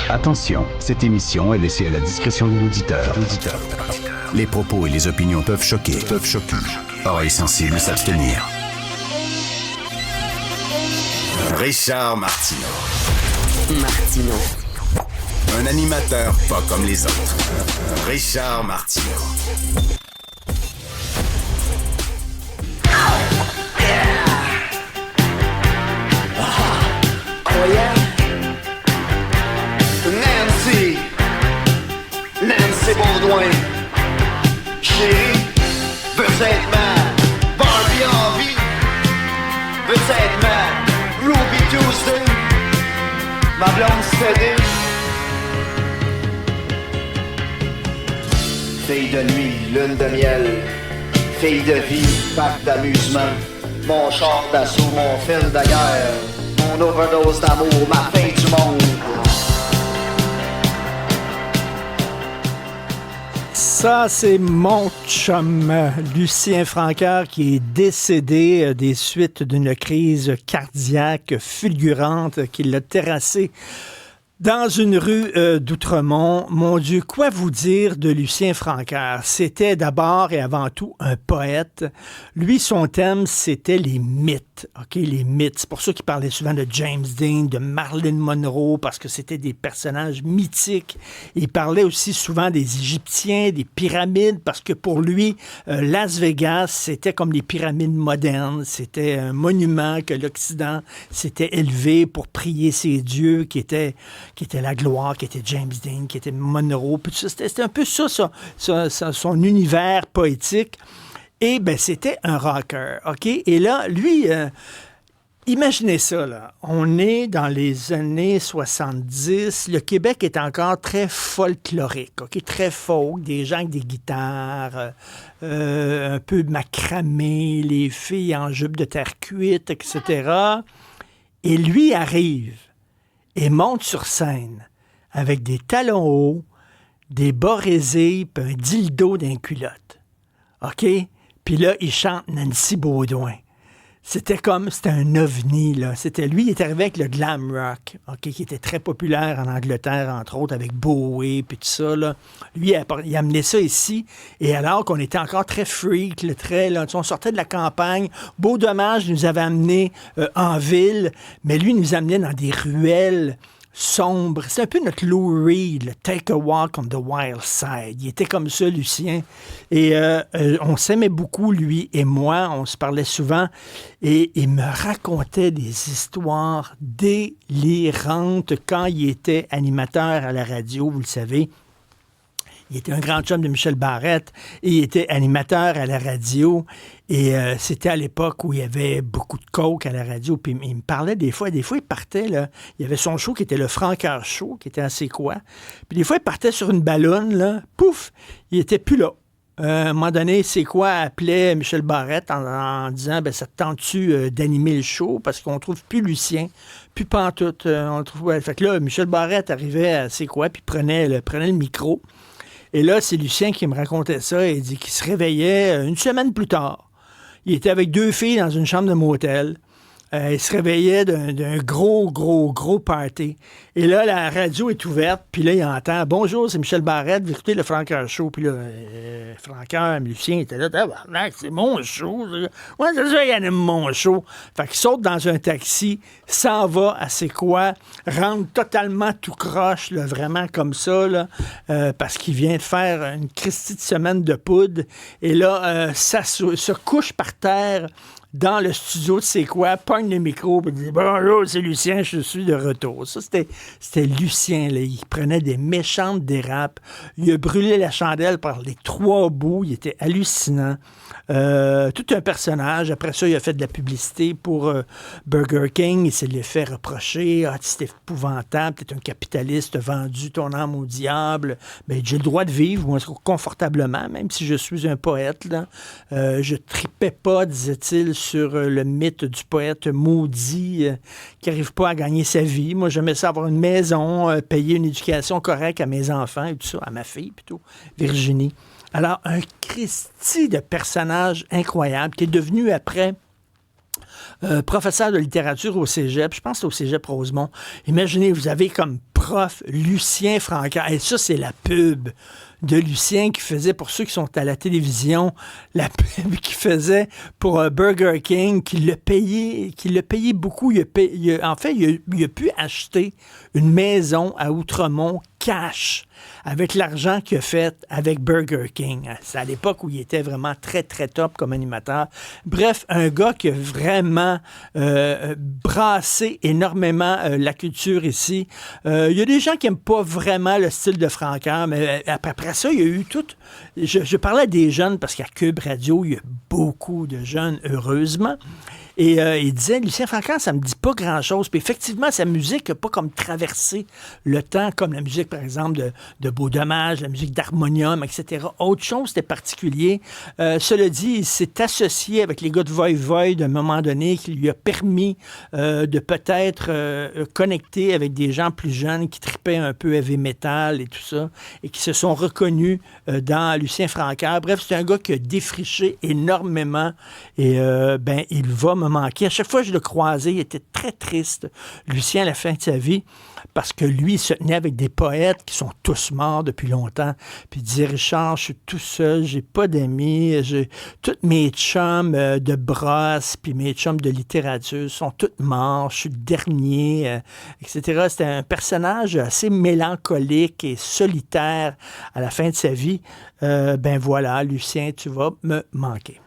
Attention, cette émission est laissée à la discrétion de l'auditeur. Les propos et les opinions peuvent choquer. Oreilles sensibles s'abstenir. Richard Martineau. Un animateur pas comme les autres. Richard Martineau. Nancy Baudouin, chérie, veux être ma Barbie en vie, veux être ma Ruby Tuesday, ma blonde stédée. Fille de nuit, lune de miel, fille de vie, parc d'amusement, mon char d'assaut, mon fil de guerre, mon overdose d'amour, ma fin du monde. Ça, c'est mon chum, Lucien Francoeur, qui est décédé des suites d'une crise cardiaque fulgurante qui l'a terrassé dans une rue d'Outremont. Mon Dieu, quoi vous dire de Lucien Francoeur? C'était d'abord et avant tout un poète. Lui, son thème, c'était les mythes. OK, les mythes. C'est pour ça qu'il parlait souvent de James Dean, de Marilyn Monroe, parce que c'était des personnages mythiques. Il parlait aussi souvent des Égyptiens, des pyramides, parce que pour lui, Las Vegas, c'était comme les pyramides modernes. C'était un monument que l'Occident s'était élevé pour prier ses dieux, qui était la gloire, qui était James Dean, qui était Monroe. Puis c'était un peu ça, son univers poétique. Et ben c'était un rocker, OK? Et là, lui, imaginez ça, là. On est dans les années 70. Le Québec est encore très folklorique, OK? Très folk, des gens avec des guitares, un peu macramé, les filles en jupe de terre cuite, etc. Et lui arrive et monte sur scène avec des talons hauts, des bas résés, puis un dildo d'un culotte. OK? Puis là, il chante Nancy Baudouin. C'était un ovni, là. Lui, il est arrivé avec le glam rock, OK, qui était très populaire en Angleterre, entre autres, avec Bowie, puis tout ça, là. Lui, il a amené ça ici, et alors qu'on était encore très freak, là, on sortait de la campagne. Beau Dommage nous avait amenés en ville, mais lui, il nous amenait dans des ruelles sombre. C'est un peu notre Lou Reed, le Take a Walk on the Wild Side. Il était comme ça, Lucien. Et on s'aimait beaucoup, lui et moi. On se parlait souvent. Et il me racontait des histoires délirantes quand il était animateur à la radio, vous le savez. Il était un grand chum de Michel Barrette et il était animateur à la radio. Et c'était à l'époque où il y avait beaucoup de coke à la radio. Puis il me parlait des fois il partait, là. Il y avait son show qui était le Francoeur Show, qui était assez quoi. Puis des fois, il partait sur une ballonne, là. Pouf! Il était plus là. À un moment donné, c'est quoi appelait Michel Barrette en disant ça te tente-tu d'animer le show parce qu'on trouve plus Lucien, plus pantoute. On le trouve. Ouais. Fait que là, Michel Barrette arrivait à c'est quoi, puis prenait le micro. Et là, c'est Lucien qui me racontait ça. Il dit qu'il se réveillait une semaine plus tard. Il était avec 2 filles dans une chambre de motel. Il se réveillait d'un gros party. Et là, la radio est ouverte, puis là, il entend « Bonjour, c'est Michel Barrette, vous écoutez le Francoeur Show. » Puis là, Francoeur, Lucien était là « C'est mon show. » « Ouais, c'est ça, il anime mon show. » Fait qu'il saute dans un taxi, s'en va à c'est quoi, rentre totalement tout croche, là, vraiment comme ça, là, parce qu'il vient de faire une Christie de semaine de poudre. Et là, ça se couche par terre dans le studio de c'est quoi, pogne le micro et dit « Bonjour, c'est Lucien, je suis de retour. » Ça, c'était Lucien, là. Il prenait des méchantes dérapes. Il a brûlé la chandelle par les 3 bouts. Il était hallucinant. Tout un personnage. Après ça, il a fait de la publicité pour Burger King. Il s'est fait reprocher. « Ah, c'est épouvantable. T'es un capitaliste, t'as vendu ton âme au diable. » Ben, j'ai le droit de vivre, moi, confortablement, même si je suis un poète, là. Je tripais pas, disait-il, sur le mythe du poète maudit qui n'arrive pas à gagner sa vie. Moi, j'aimais ça avoir une maison, payer une éducation correcte à mes enfants et tout ça, à ma fille plutôt, Virginie. Alors, un Christie de personnage incroyable qui est devenu après professeur de littérature au cégep, je pense que c'est au cégep Rosemont. Imaginez, vous avez comme prof, Lucien Francaire. Et ça, c'est la pub de Lucien qui faisait, pour ceux qui sont à la télévision, la pub qu'il faisait pour Burger King, qui l'a payé beaucoup. En fait, il a pu acheter une maison à Outremont cash avec l'argent qu'il a fait avec Burger King. C'est à l'époque où il était vraiment très, très top comme animateur. Bref, un gars qui a vraiment brassé énormément la culture ici. Il y a des gens qui n'aiment pas vraiment le style de Francaire, mais après ça, il y a eu tout... Je parlais des jeunes parce qu'à Cube Radio, il y a beaucoup de jeunes, heureusement. Et il disait, Lucien Francaire, ça me dit pas grand-chose. Puis effectivement, sa musique n'a pas comme traversé le temps, comme la musique, par exemple, de Beau Dommage, la musique d'Harmonium, etc. Autre chose, c'était particulier. Cela dit, il s'est associé avec les gars de Void Void à un moment donné, qui lui a permis de peut-être connecter avec des gens plus jeunes qui tripaient un peu heavy metal et tout ça, et qui se sont reconnus dans Lucien Francaire. Bref, c'est un gars qui a défriché énormément et il va me manquer. À chaque fois que je le croisais, il était très triste, Lucien, à la fin de sa vie, parce que lui, il se tenait avec des poètes qui sont tous morts depuis longtemps. Puis il disait, Richard, je suis tout seul, j'ai pas d'amis, tous mes chums de brosse, puis mes chums de littérature sont tous morts, je suis le dernier, etc. C'était un personnage assez mélancolique et solitaire à la fin de sa vie. Voilà, Lucien, tu vas me manquer.